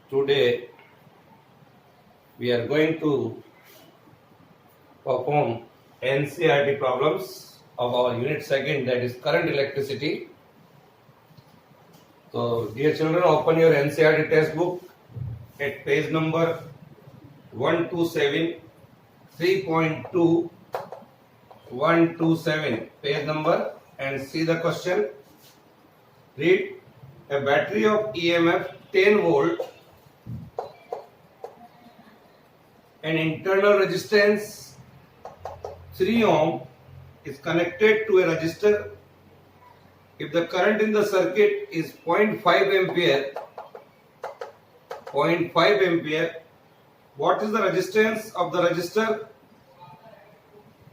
Today we are going to perform NCERT problems of our unit second, that is current electricity. So dear children, open your NCERT textbook at page number 127, 3.2, 127 page number, and see the question. Read: a battery of EMF 10 volt, an internal resistance 3 ohm is connected to a resistor. If the current in the circuit is 0.5 ampere, what is the resistance of the resistor?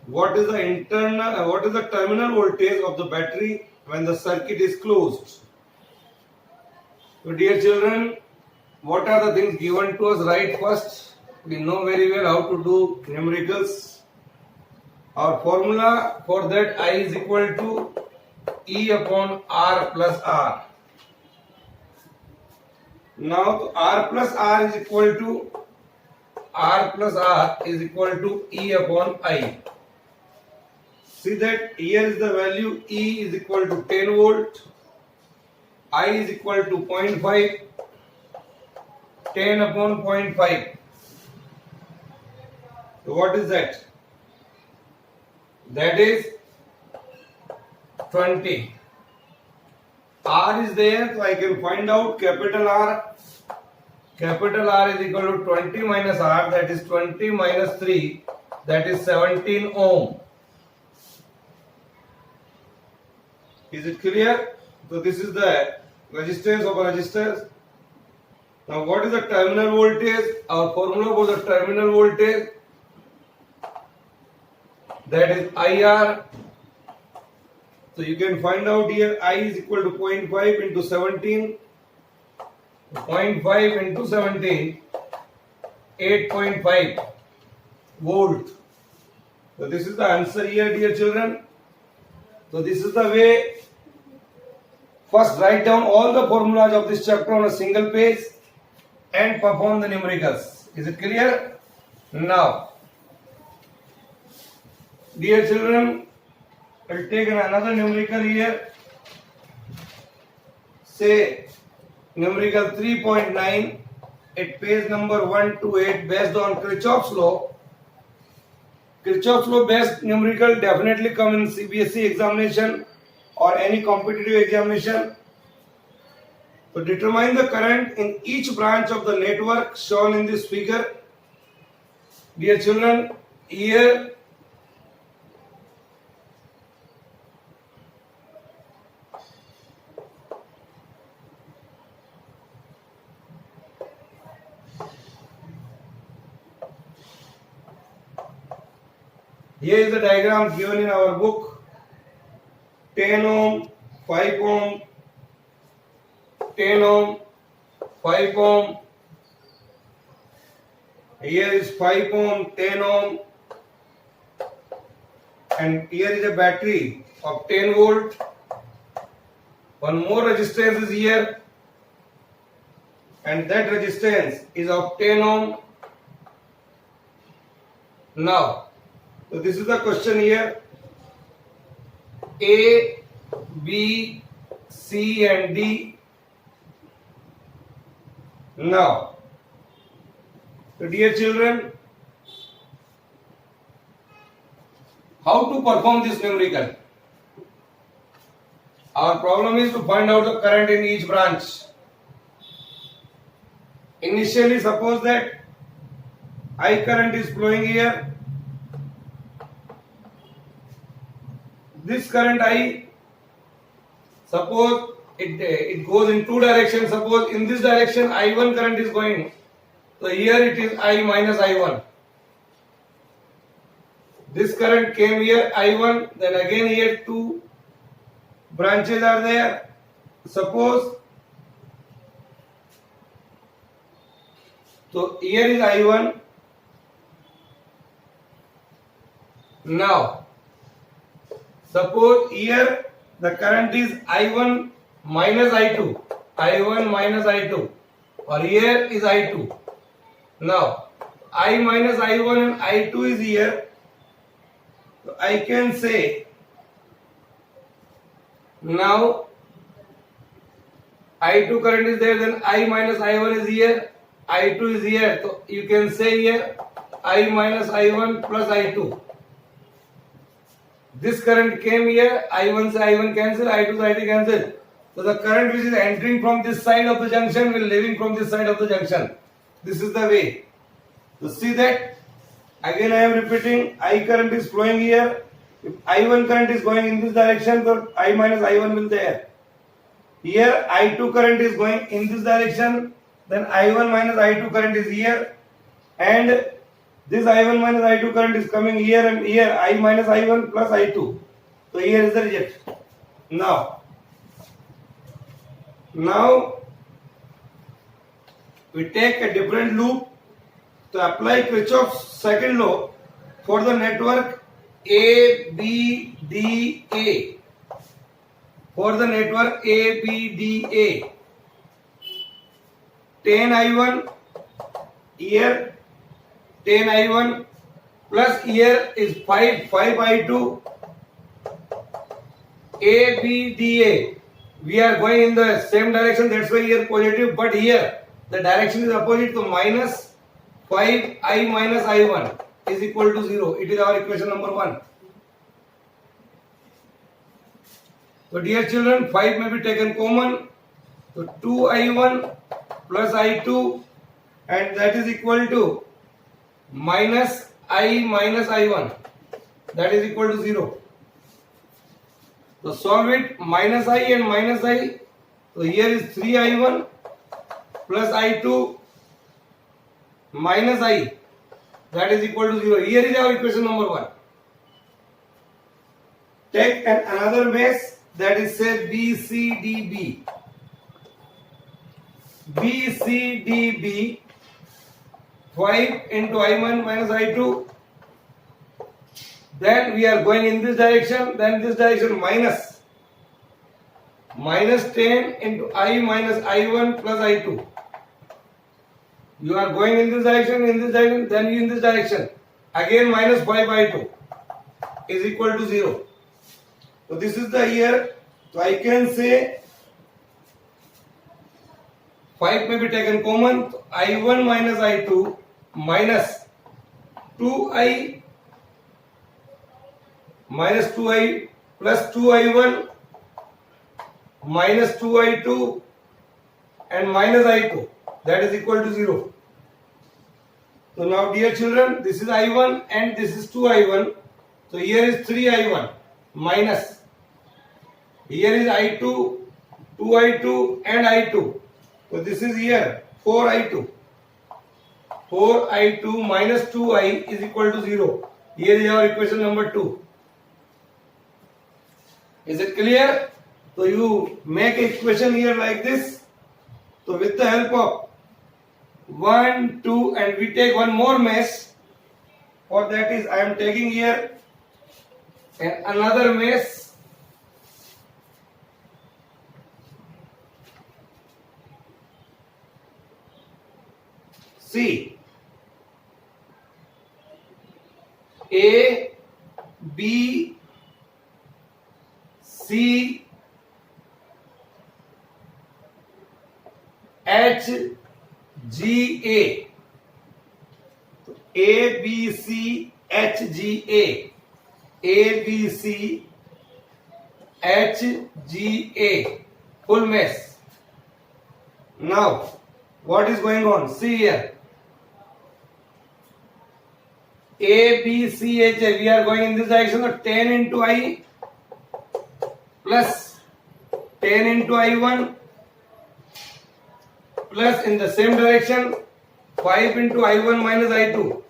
What is the terminal voltage of the battery when the circuit is closed? So dear children, what are the things given to us? Right, first we know very well how to do numericals. Our formula for that, I is equal to E upon R plus R. Now R plus R is equal to E upon I. See that here is the value. E is equal to 10 volt, I is equal to 0.5, 10 upon 0.5. So what is that? That is 20. R is there, so I can find out capital R. Capital R is equal to 20 minus R, that is 20 minus 3, that is 17 ohm. Is it clear? So this is the resistance of a resistor. Now what is the terminal voltage? Our formula for the terminal voltage, that is IR. So you can find out here I is equal to 0.5 into 17. 0.5 into 17, 8.5 volt. So this is the answer here, dear children. So this is the way. First write down all the formulas of this chapter on a single page and perform the numericals. Is it clear? Now, dear children, I'll take another numerical here. Say numerical 3.9 at page number 128 based on Kirchhoff's law. Kirchhoff's law based numerical definitely come in CBSE examination or any competitive examination. So determine the current in each branch of the network shown in this figure. Dear children, here is the diagram given in our book. 10 ohm, 5 ohm, 10 ohm, 5 ohm. Here is 5 ohm, 10 ohm. And here is a battery of 10 volt. One more resistance is here. And that resistance is of 10 ohm. Now, so this is the question here. A, B, C and D. Now, so dear children, how to perform this numerical? Our problem is to find out the current in each branch. Initially, suppose that I current is flowing here. This current I, suppose it goes in two directions. Suppose in this direction I1 current is going. So here it is I minus I1. This current came here I1, then again here two branches are there. Suppose, so here is I1. Now, suppose here the current is I1 minus I2. I1 minus I2. or here is I2. Now I minus I1 and I2 is here. So I can say now I2 current is there, then I minus I1 is here, I2 is here. So you can say here I minus I1 plus I2. This current came here, I1 से I1 cancel, I2 से I2 cancel. So the current which is entering from this side of the junction will leaving from this side of the junction. This is the way. So see that again I am repeating, I current is flowing here. If I1 current is going in this direction, so I minus I1 will there. Here I2 current is going in this direction, then I1 minus I2 current is here, and this I1 minus I2 current is coming here and here, I minus I1 plus I2. So here is the result. Now we take a different loop to apply Kirchhoff's second law for the network ABDA. For the network ABDA, 10 I1 here, 10 I1 plus here is 5 I2. ABDA, we are going in the same direction, that's why here positive, but here the direction is opposite, so minus 5 I minus I1 is equal to 0. It is our equation number 1. So dear children, 5 may be taken common. So 2I1 plus I2, and that is equal to minus I minus I1. That is equal to 0. So solve it, minus I and minus I. So here is 3I1 plus I2 minus I. That is equal to 0. Here is our equation number 1. Take another mesh, that is say BCDB. BCDB, 5 into I1 minus I2. Then we are going in this direction, then this direction minus 10 into I minus I1 plus I2. You are going in this direction, then you in this direction. Again minus 5 I2 is equal to 0. So this is the here. So I can say 5 may be taken common. So I1 minus I2 minus 2I minus 2I plus 2I1 minus 2I2 and minus I2. That is equal to 0. So now dear children, this is I1 and this is 2I1. So here is 3I1 minus. Here is I2, 2I2 and I2. So this is here 4I2. 4I2 minus 2I is equal to 0. Here is our equation number 2. Is it clear? So you make an equation here like this. So with the help of 1, 2 and we take one more mesh. For that is I am taking here and another mesh. C. A, B, C, H, G, A. A, B, C, H, G, A. A, B, C, H, G, A. Full mesh. Now, what is going on? See here. A, B, C, H, A. We are going in this direction of 10 into I plus 10 into I1 plus in the same direction 5 into I1 minus I2,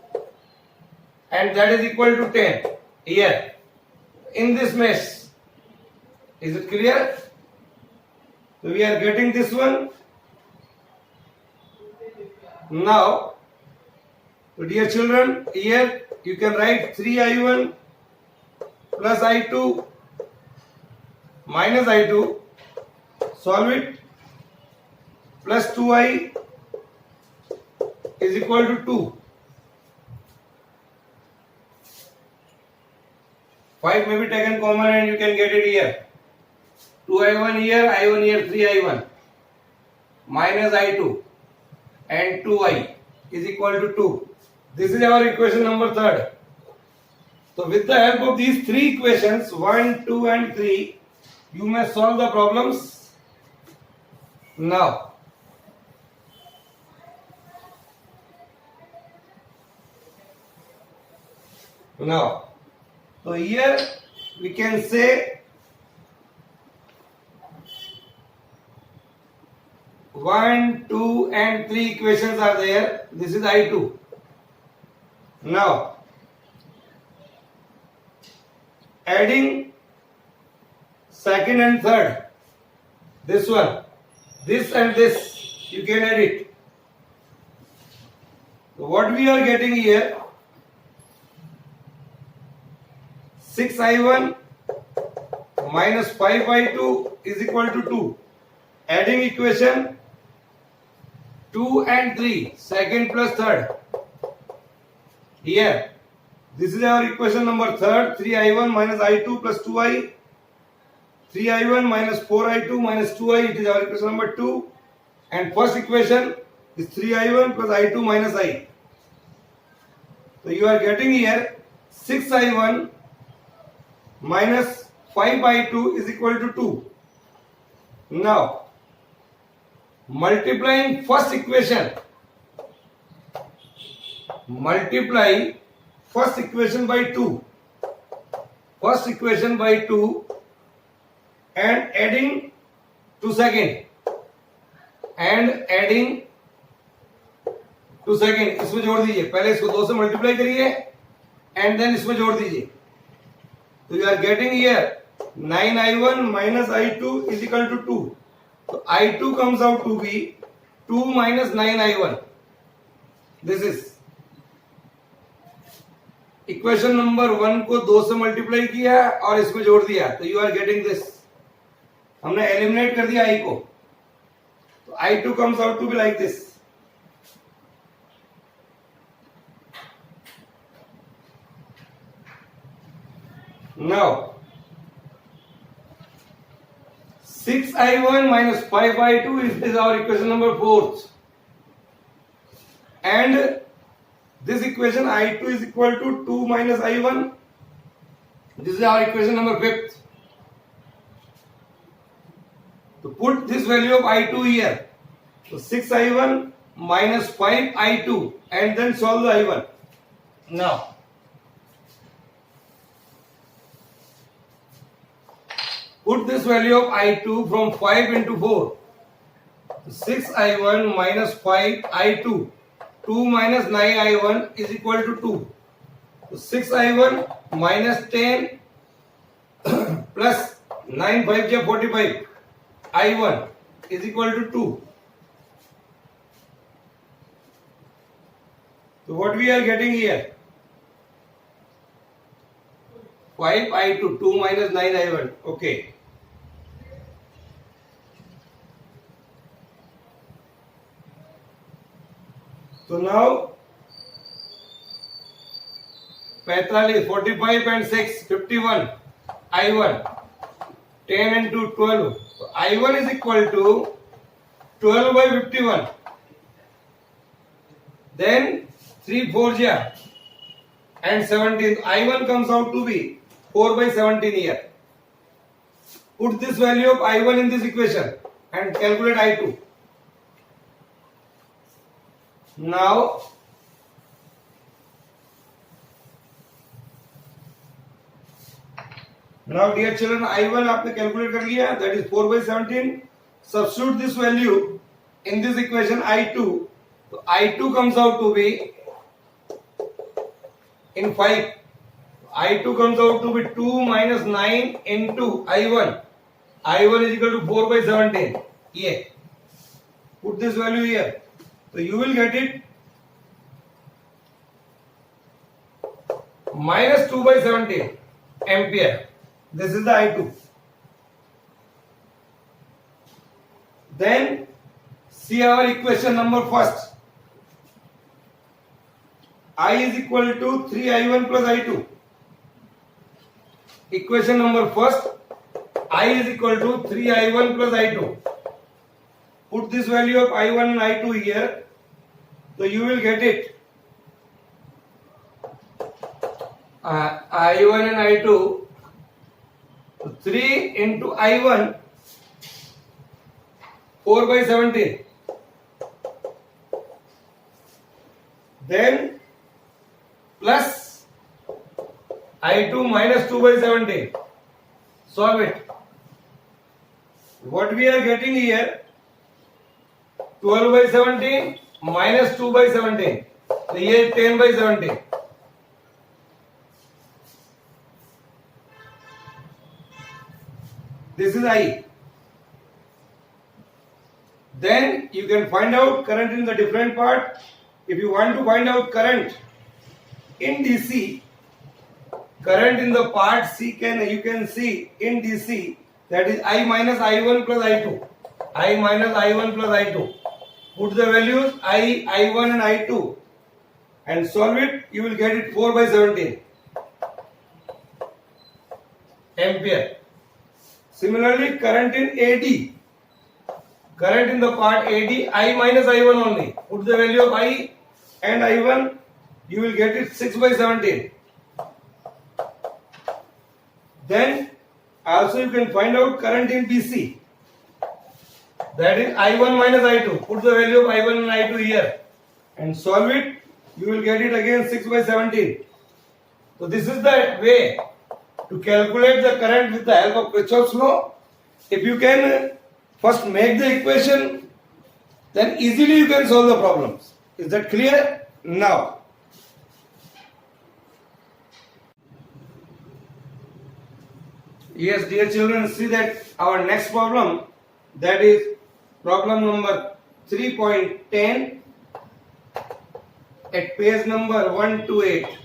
and that is equal to 10 here in this mesh. Is it clear? So we are getting this one. Now, so dear children, here you can write 3I1 plus I2 minus I2, solve it, plus 2I is equal to 2. 5 may be taken common and you can get it here. 2i1 here, i1 here, 3i1 minus i2 and 2i is equal to 2. This is our equation number 3. So with the help of these three equations 1, 2 and 3, you may solve the problems now. So here we can say 1, 2 and 3 equations are there. This is I2. Now adding second and third, this one, this and this, you can add it. So what we are getting here, 6i1 minus 5i2 is equal to 2. Adding equation 2 and 3, second plus third. Here, this is our equation number 3, 3i1 minus i2 plus 2i. 3i1 minus 4i2 minus 2i, it is our equation number 2. And first equation is 3i1 plus i2 minus i. So you are getting here 6i1 minus 5i2 is equal to 2. Now, multiplying first equation, multiply first equation by 2. First equation by 2 and adding to second. And adding to second. इसमें जोड़ दीजिए. पहले इसको 2 से multiply करिए and then इसमें जोड़ दीजिए. So you are getting here 9i1 minus i2 is equal to 2. So i2 comes out to be 2 minus 9i1. This is equation number 1 को 2 से मल्टीप्लाई किया और इसमें जोड़ दिया, तो यू आर गेटिंग दिस. हमने एलिमिनेट कर दिया i को, तो i2 comes out to be like this. Now 6i1 minus 5i2 is our equation number 4, and this equation i2 is equal to 2 minus i1. This is our equation number 5. To put this value of i2 here, so 6i1 minus 5i2 and then solve the i1. Now put this value of i2 from 5 into 4. 6i1 minus 5i2. 2 minus 9i1 is equal to 2. So 6i1 minus 10 plus 9 5 is 45. i1 is equal to 2. So what we are getting here? 5i2, 2 minus 9i1. Okay. So now 45, 45 and 6, 51, I1, 10 and 2, 12. So I1 is equal to 12 by 51. Then 3 4 ja and 17. I1 comes out to be 4 by 17 here. Put this value of I1 in this equation and calculate I2. Now dear children, I1 आपने calculate कर लिया, that is 4 by 17. Substitute this value in this equation I2. So I2 comes out to be in 5. I2 comes out to be 2 minus 9 into I1. I1 is equal to 4 by 17. Yeah. Put this value here. So you will get it minus 2 by 17 ampere. This is the I2. Then see our equation number first. I is equal to 3I1 plus I2. Equation number first, I is equal to 3I1 plus I2. Put this value of I1 and I2 here, so you will get it. I1 and I2, 3 into I1, 4 by 17. Then plus I2 minus 2 by 17. Solve it. What we are getting here, 12 by 17 minus 2 by 17. So here 10 by 17. This is I. Then you can find out current in the different part. If you want to find out current in DC, current in the part C you can see in DC, that is I minus I1 plus I2. I minus I1 plus I2. Put the values I1 and I2 and solve it. You will get it 4 by 17 ampere. Similarly, current in AD. Current in the part AD, I minus I1 only. Put the value of I and I1, you will get it 6 by 17. Then also you can find out current in BC. That is I1 minus I2. Put the value of I1 and I2 here and solve it. You will get it again 6 by 17. So this is the way to calculate the current with the help of Kirchhoff's law. If you can first make the equation, then easily you can solve the problems. Is that clear? Now, yes, dear children, see that our next problem, that is problem number 3.10 at page number 128.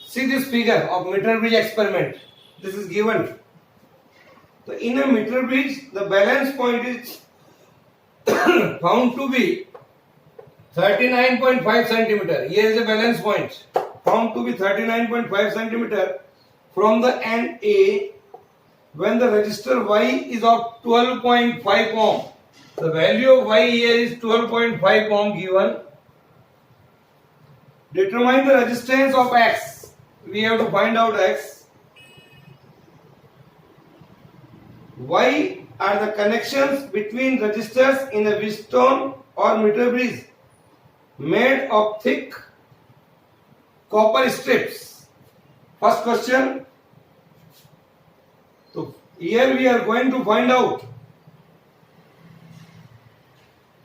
See this figure of meter bridge experiment. This is given. So in a meter bridge, the balance point is found to be 39.5 centimeter. Here is a balance point found to be 39.5 centimeter from the end A when the resistor Y is of 12.5 ohm. The value of Y here is 12.5 ohm given. Determine the resistance of X. We have to find out X. Y are the connections between resistors in a Wheatstone or meter bridge made of thick copper strips. First question. So here we are going to find out.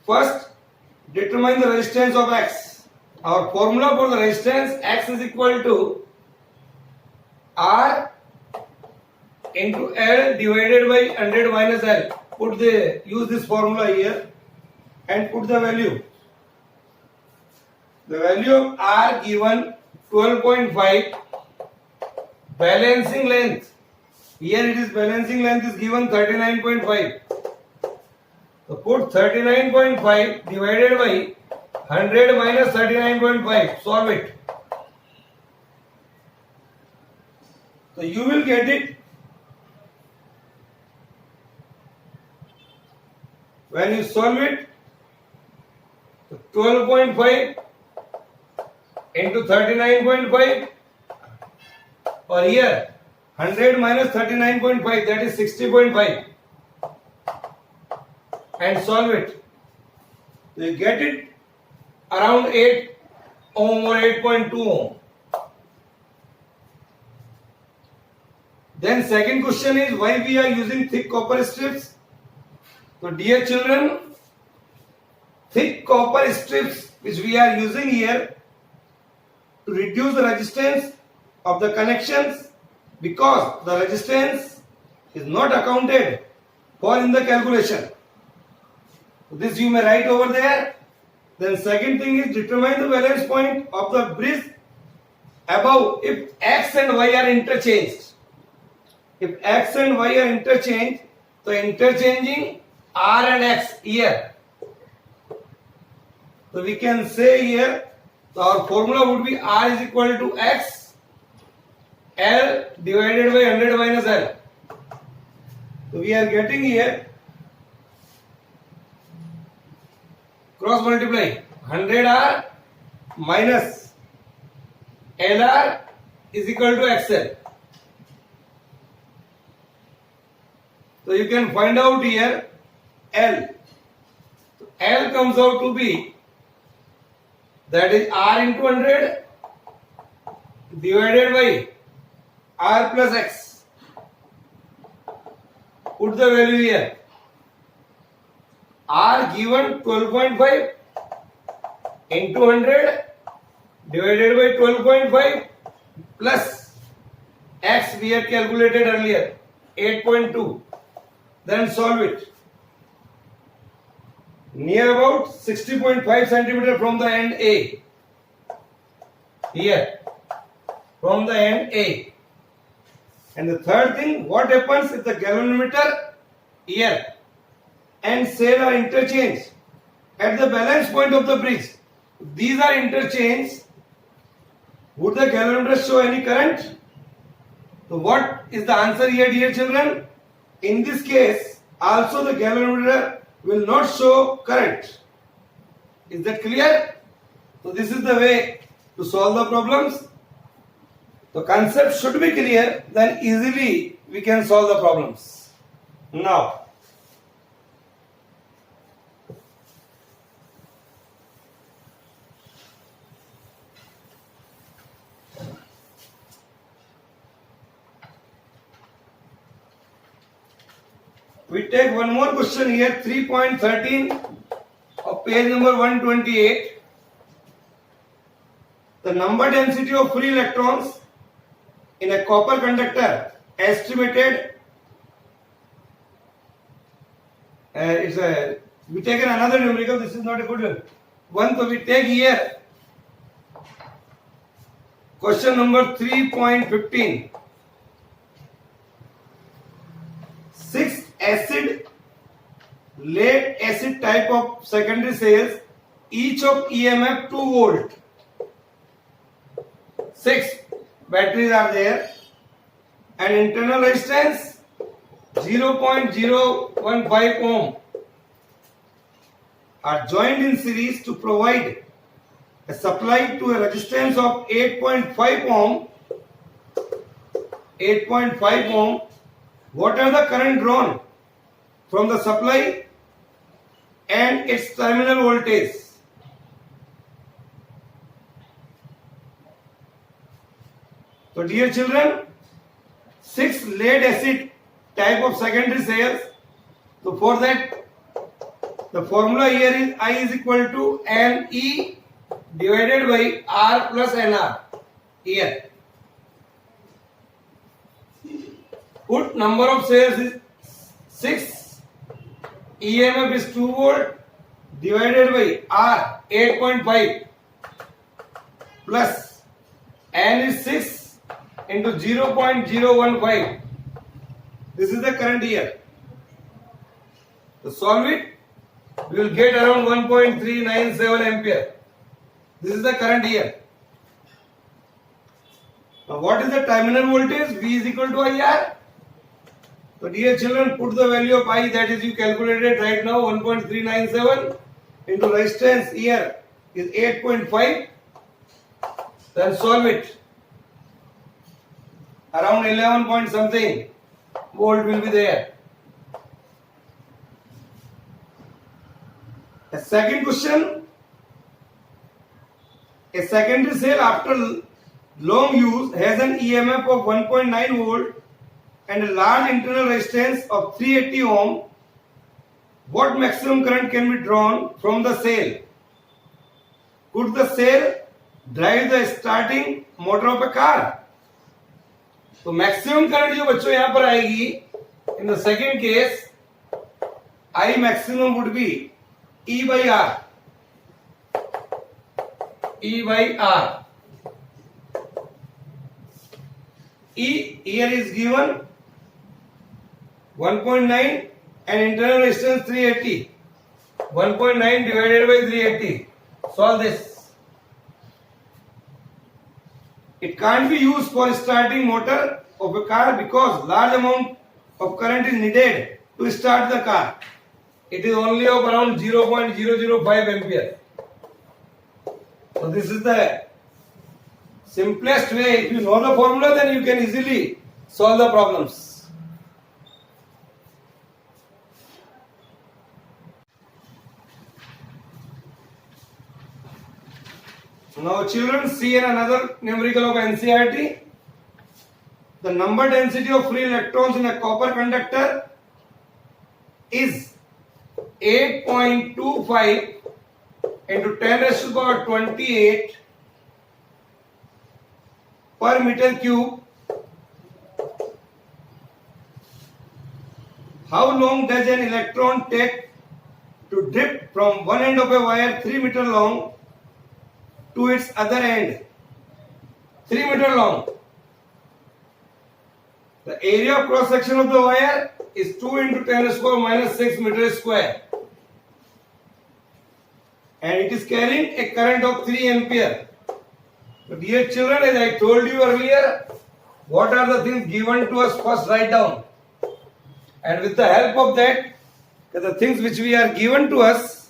First, determine the resistance of X. Our formula for the resistance, X is equal to R into L divided by 100 minus L. Use this formula here and put the value. The value of R given 12.5. Balancing length. Here it is balancing length is given 39.5. So put 39.5 divided by 100 minus 39.5. Solve it. So you will get it. When you solve it, 12.5 into 39.5, or here 100 minus 39.5, that is 60.5, and solve it. So you get it around 8 ohm or 8.2 ohm. Then second question is why we are using thick copper strips. So dear children, thick copper strips which we are using here to reduce the resistance of the connections, because the resistance is not accounted for in the calculation. So this you may write over there. Then second thing is determine the valence point of the bridge above if X and Y are interchanged. If X and Y are interchanged, so interchanging R and X here. So we can say here So our formula would be R is equal to X L divided by 100 minus L. So we are getting here cross multiply 100R minus LR is equal to XL. So you can find out here L. So L comes out to be, that is R into 100 divided by R plus X. Put the value here. R given 12.5 into 100 divided by 12.5 plus X we had calculated earlier 8.2. Then solve it. Near about 60.5 centimeter from the end A. Here. From the end A. And the third thing, what happens if the galvanometer here and cell are interchanged at the balance point of the bridge? These are interchanged. Would the galvanometer show any current? So what is the answer here, dear children? In this case, also the galvanometer will not show current. Is that clear? So this is the way to solve the problems. The concept should be clear, then easily we can solve the problems. Now, we take one more question here, 3.13 of page number 128. The number density of free electrons in a copper conductor estimated. We take another numerical. This is not a good one. So we take here question number 3.15. 6 acid lead acid type of secondary cells, each of EMF 2 volt. 6 batteries are there and internal resistance 0.015 ohm are joined in series to provide a supply to a resistance of 8.5 ohm. 8.5 ohm. What are the current drawn from the supply and its terminal voltage? So dear children, 6 lead acid type of secondary cells. So for that, the formula here is I is equal to Ne divided by R plus Nr. Here. Put number of cells is 6. EMF is 2 volt divided by R 8.5 plus N is 6 into 0.015. This is the current here. To solve it, we will get around 1.397 ampere. This is the current here. Now what is the terminal voltage? V is equal to IR. So dear children, put the value of I, that is you calculated right now, 1.397 into resistance here is 8.5. Then solve it. Around 11 point something volt will be there. A second question. A secondary cell after long use has an EMF of 1.9 volt and a large internal resistance of 380 ohm. What maximum current can be drawn from the cell? Could the cell drive the starting motor of a car? तो maximum current जो बच्चों यहां पर आएगी in the second case, I maximum would be E by R. E by R. E here is given 1.9 and internal resistance 380. 1.9 divided by 380. Solve this. It can't be used for starting motor of a car because large amount of current is needed to start the car. It is only of around 0.005 ampere. So this is the simplest way. If you know the formula, then you can easily solve the problems. Now children, see another numerical of NCERT. The number density of free electrons in a copper conductor is 8.25 into 10 raised to the power 28 per meter cube. How long does an electron take to drift from one end of a wire 3 meter long to its other end? 3 meter long. The area of cross section of the wire is 2 into 10 raised to the power minus 6 meters square. And it is carrying a current of 3 ampere. So dear children, as I told you earlier, what are the things given to us? First write down. And with the help of that, the things which we are given to us,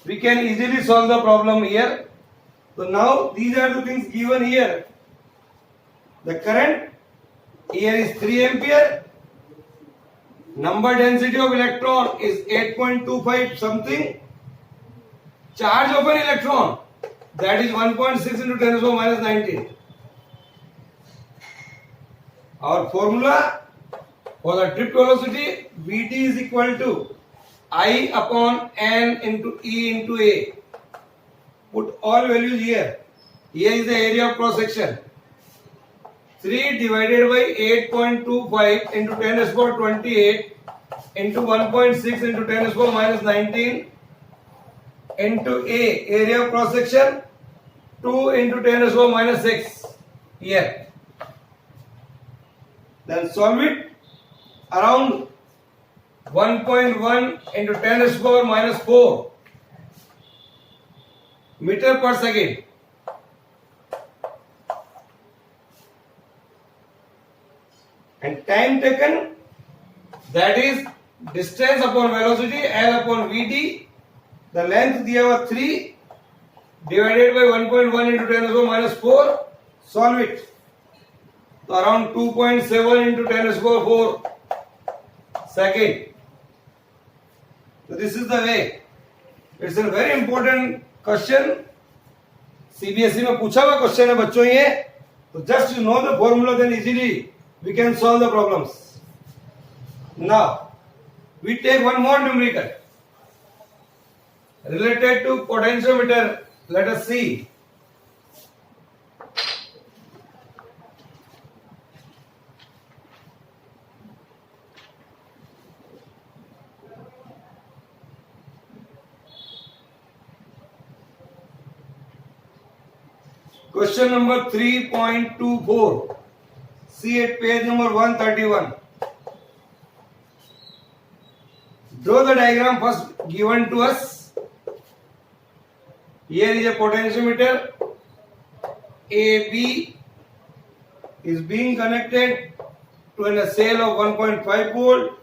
we can easily solve the problem here. So now these are the things given here. The current here is 3 ampere. Number density of electron is 8.25 something. Charge of an electron, that is 1.6 into 10 to the power minus 19. Our formula for the drift velocity, Vt is equal to I upon N into E into A. Put all values here. Here is the area of cross section. 3 divided by 8.25 into 10 to the power 28 into 1.6 into 10 to the power minus 19 into A, area of cross section, 2 into 10 to the power minus 6 here. Then solve it. Around 1.1 into 10 to the power minus 4 meter per second. And time taken, that is distance upon velocity, L upon Vt. The length दिया हुआ 3 divided by 1.1 into 10 to the power minus 4. Solve it. So around 2.7 into 10 to the power 4 second. So this is the way. It's a very important question. CBSE में पूछा हुआ question है बच्चों ये. So just you know the formula, then easily we can solve the problems. Now we take one more numerical related to potentiometer. Let us see. Question number 3.24. See at page number 131. Draw the diagram first given to us. Here is a potentiometer. AB is being connected to a cell of 1.5 volt.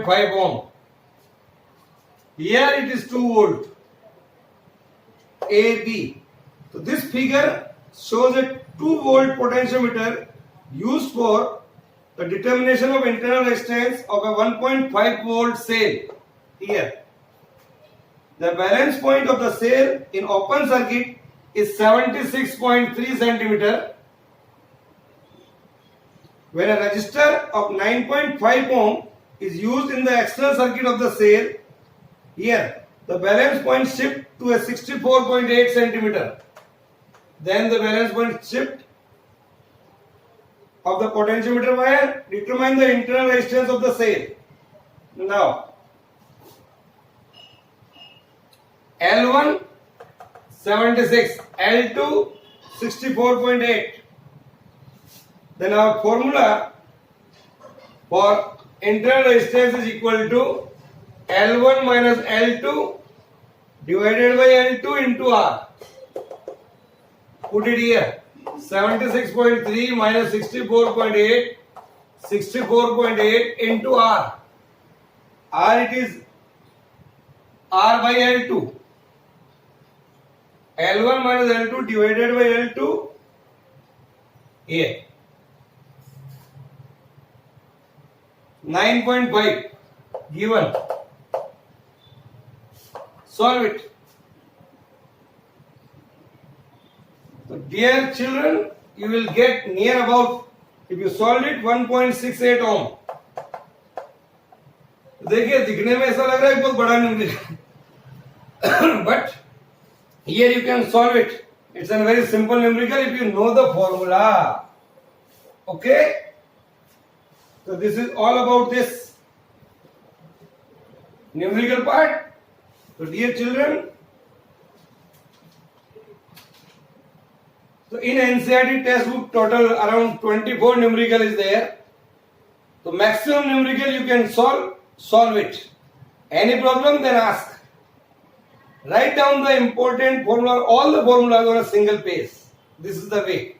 .5 ohm. Here it is 2 volt. AB. So this figure shows a 2 volt potentiometer used for the determination of internal resistance of a 1.5 volt cell. Here. The balance point of the cell in open circuit is 76.3 centimeter. When a resistor of 9.5 ohm is used in the external circuit of the cell, here the balance point shift to a 64.8 centimeter. Then the balance point shift of the potentiometer wire determine the internal resistance of the cell. Now L1 76, L2 64.8. Then our formula for internal resistance is equal to L1 minus L2 divided by L2 into R. Put it here. 76.3 minus 64.8, 64.8 into R. R it is R by L2. L1 minus L2 divided by L2 here. 9.5 given. Solve it. So dear children, you will get near about, if you solve it, 1.68 ohm. देखिए दिखने में ऐसा लग रहा है बहुत बड़ा numerical, but here you can solve it. It's a very simple numerical if you know the formula. Okay? So this is all about this numerical part. So dear children, so in NCERT textbook total around 24 numerical is there. So maximum numerical you can solve it. Any problem then ask. Write down the important formula, all the formulas on a single page. This is the way.